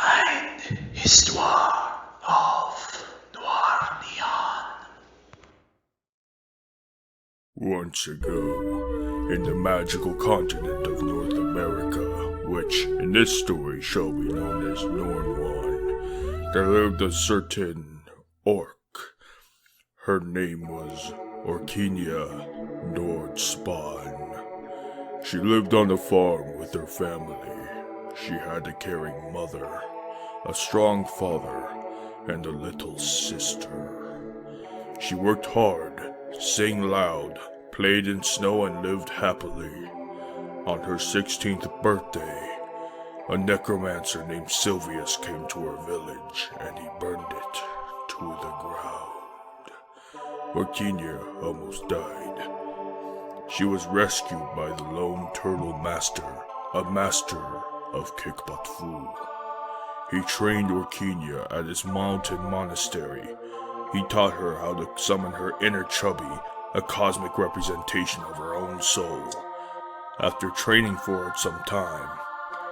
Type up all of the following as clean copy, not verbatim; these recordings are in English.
Ein Histoire of Noir-Neon. Once ago, in the magical continent of North America, which in this story shall be known as Nord-Spawn, there lived a certain orc. Her name was Orkinia Nord-Spawn. She lived on a farm with her family. She had a caring mother, a strong father, and a little sister. She worked hard, sang loud, played in snow, and lived happily. On her 16th birthday, a necromancer named Sylvius came to her village, and he burned it to the ground. Orkinia almost died. She was rescued by the lone turtle master, a master of Kickbutt-Fu. He trained Orkinia at his mountain monastery. He taught her how to summon her inner chubby, a cosmic representation of her own soul. After training for it some time,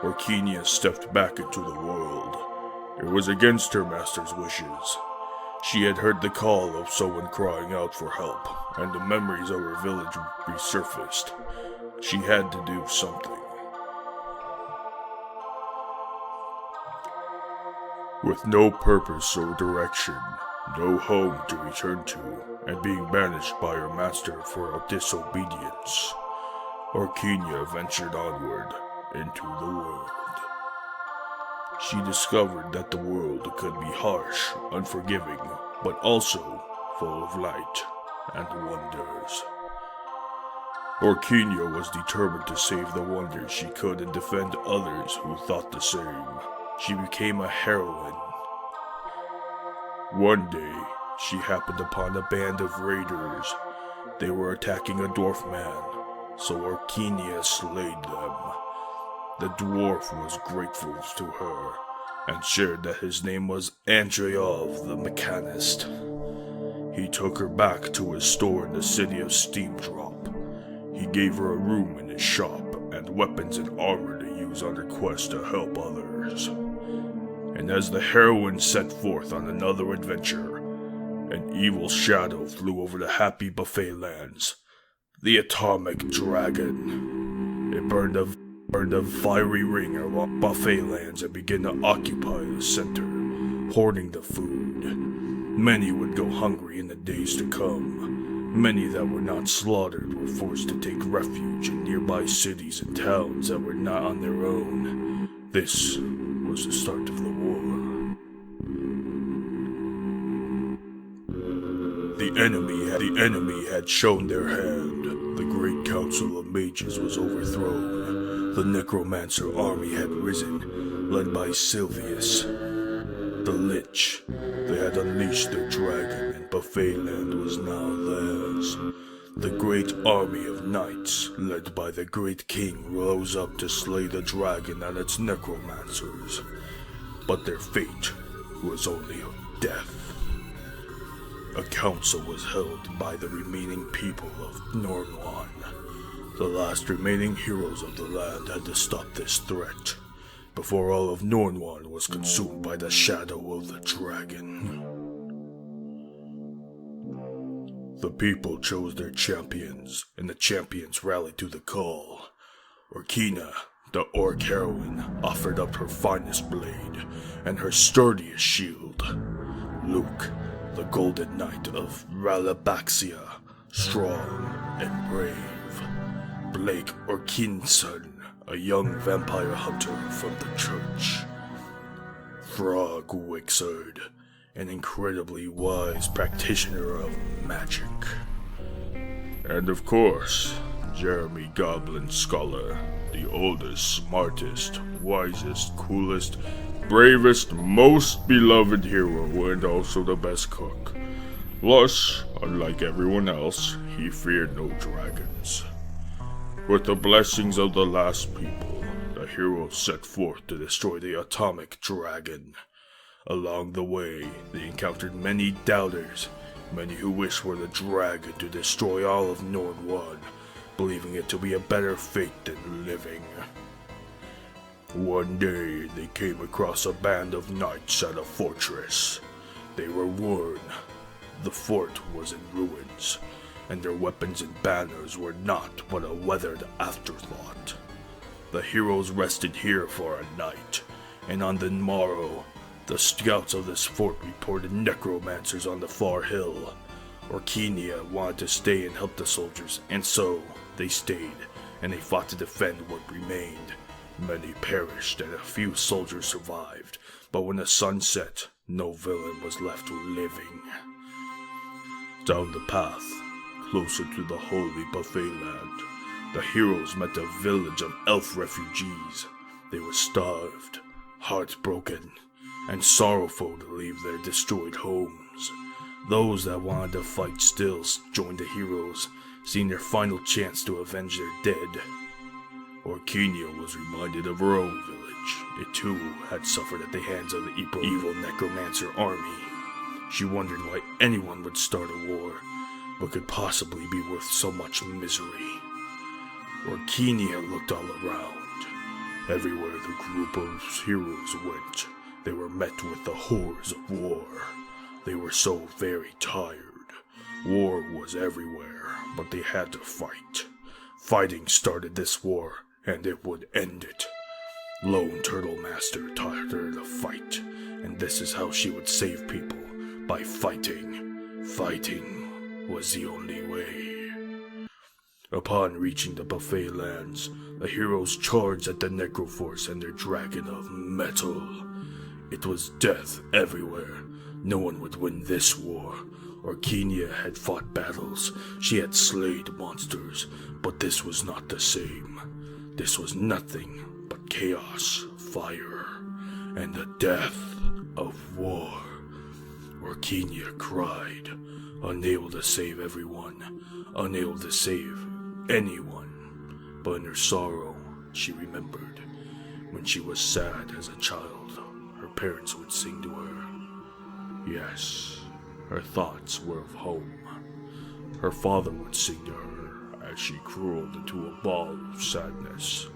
Orkinia stepped back into the world. It was against her master's wishes. She had heard the call of someone crying out for help, and the memories of her village resurfaced. She had to do something. With no purpose or direction, no home to return to, and being banished by her master for disobedience, Orkinia ventured onward into the world. She discovered that the world could be harsh, unforgiving, but also full of light and wonders. Orkinia was determined to save the wonders she could and defend others who thought the same. She became a heroine. One day, she happened upon a band of raiders. They were attacking a dwarf man, so Orkinia slayed them. The dwarf was grateful to her, and shared that his name was Andreov the Mechanist. He took her back to his store in the city of Steamdrop. He gave her a room in his shop, and weapons and armor to use on her quest to help others. And as the heroine set forth on another adventure, an evil shadow flew over the happy buffet lands. The atomic dragon. It burned a fiery ring around buffet lands and began to occupy the center, hoarding the food. Many would go hungry in the days to come. Many that were not slaughtered were forced to take refuge in nearby cities and towns that were not on their own. This was the start of the war. The enemy had shown their hand. The great council of mages was overthrown. The necromancer army had risen, led by Sylvius. The Lich. They had unleashed their dragon, and Buffetland was now theirs. The great army of knights, led by the great king, rose up to slay the dragon and its necromancers. But their fate was only death. A council was held by the remaining people of Nord-Spawn. The last remaining heroes of the land had to stop this threat, before all of Nord-Spawn was consumed by the shadow of the dragon. The people chose their champions, and the champions rallied to the call. Orkinia, the orc heroine, offered up her finest blade and her sturdiest shield. Luke, the golden knight of Ralabaxia, strong and brave. Blake Orkinson, a young vampire hunter from the church. Frog Wixard, an incredibly wise practitioner of magic. And of course, Jeremy Goblin Scholar, the oldest, smartest, wisest, coolest, bravest, most beloved hero, and also the best cook. Plus, unlike everyone else, he feared no dragons. With the blessings of the last people, the heroes set forth to destroy the atomic dragon. Along the way, they encountered many doubters, many who wished for the dragon to destroy all of Nord-Spawn, believing it to be a better fate than living. One day, they came across a band of knights at a fortress. They were warned the fort was in ruins, and their weapons and banners were not but a weathered afterthought. The heroes rested here for a night, and on the morrow, the scouts of this fort reported necromancers on the far hill. Orkinia wanted to stay and help the soldiers, and so they stayed, and they fought to defend what remained. Many perished, and a few soldiers survived, but when the sun set, no villain was left living. Down the path, closer to the holy buffet land, the heroes met a village of elf refugees. They were starved, heartbroken, and sorrowful to leave their destroyed homes. Those that wanted to fight still joined the heroes, seeing their final chance to avenge their dead. Orkinia was reminded of her own village. It too had suffered at the hands of the evil necromancer army. She wondered why anyone would start a war, what could possibly be worth so much misery. Orkinia looked all around. Everywhere the group of heroes went, they were met with the horrors of war. They were so very tired. War was everywhere, but they had to fight. Fighting started this war, and it would end it. Lone Turtle Master taught her to fight, and this is how she would save people, by fighting. Fighting was the only way. Upon reaching the buffet lands, the heroes charged at the Necroforce and their dragon of metal. It was death everywhere. No one would win this war. Orkinia had fought battles, she had slayed monsters, but this was not the same. This was nothing but chaos, fire, and the death of war. Orkinia cried, unable to save everyone, unable to save anyone. But in her sorrow, she remembered when she was sad as a child, her parents would sing to her. Yes, her thoughts were of home. Her father would sing to her as she crawled into a ball of sadness,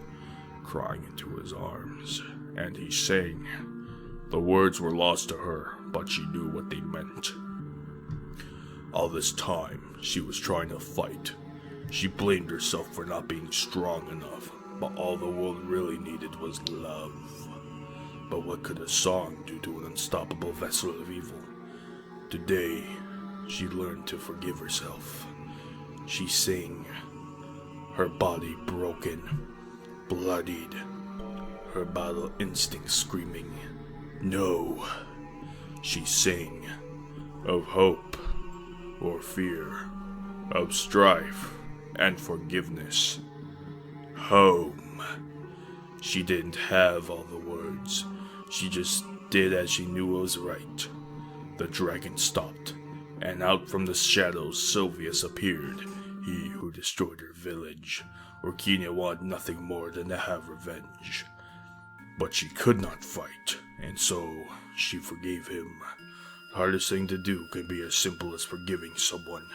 crying into his arms, and he sang. The words were lost to her, but she knew what they meant. All this time, she was trying to fight. She blamed herself for not being strong enough, but all the world really needed was love. But what could a song do to an unstoppable vessel of evil? Today, she learned to forgive herself. She sang, her body broken, bloodied, her battle instinct screaming, no. She sang of hope or fear, of strife and forgiveness. Home. She didn't have all the words. She just did as she knew was right. The dragon stopped, and out from the shadows Sylvius appeared, he who destroyed her village. Orkinia wanted nothing more than to have revenge. But she could not fight, and so she forgave him. The hardest thing to do can be as simple as forgiving someone.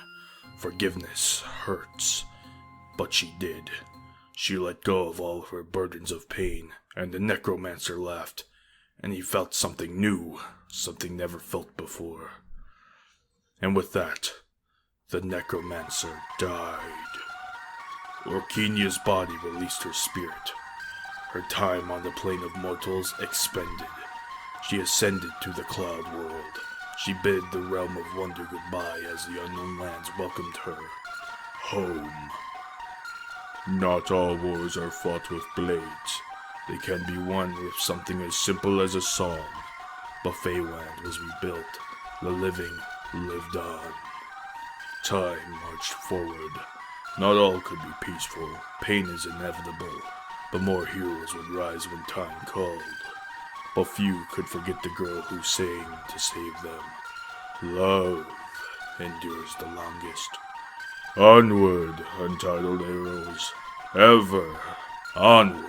Forgiveness hurts, but she did. She let go of all of her burdens of pain, and the necromancer laughed, and he felt something new, something never felt before. And with that, the necromancer died. Orkinia's body released her spirit. Her time on the plane of mortals expended. She ascended to the cloud world. She bid the realm of wonder goodbye as the unknown lands welcomed her home. Not all wars are fought with blades. They can be won with something as simple as a song. Buffetland was rebuilt. The living lived on. Time marched forward. Not all could be peaceful. Pain is inevitable. But more heroes would rise when time called. But few could forget the girl who sang to save them. Love endures the longest. Onward, untitled heroes. Ever onward.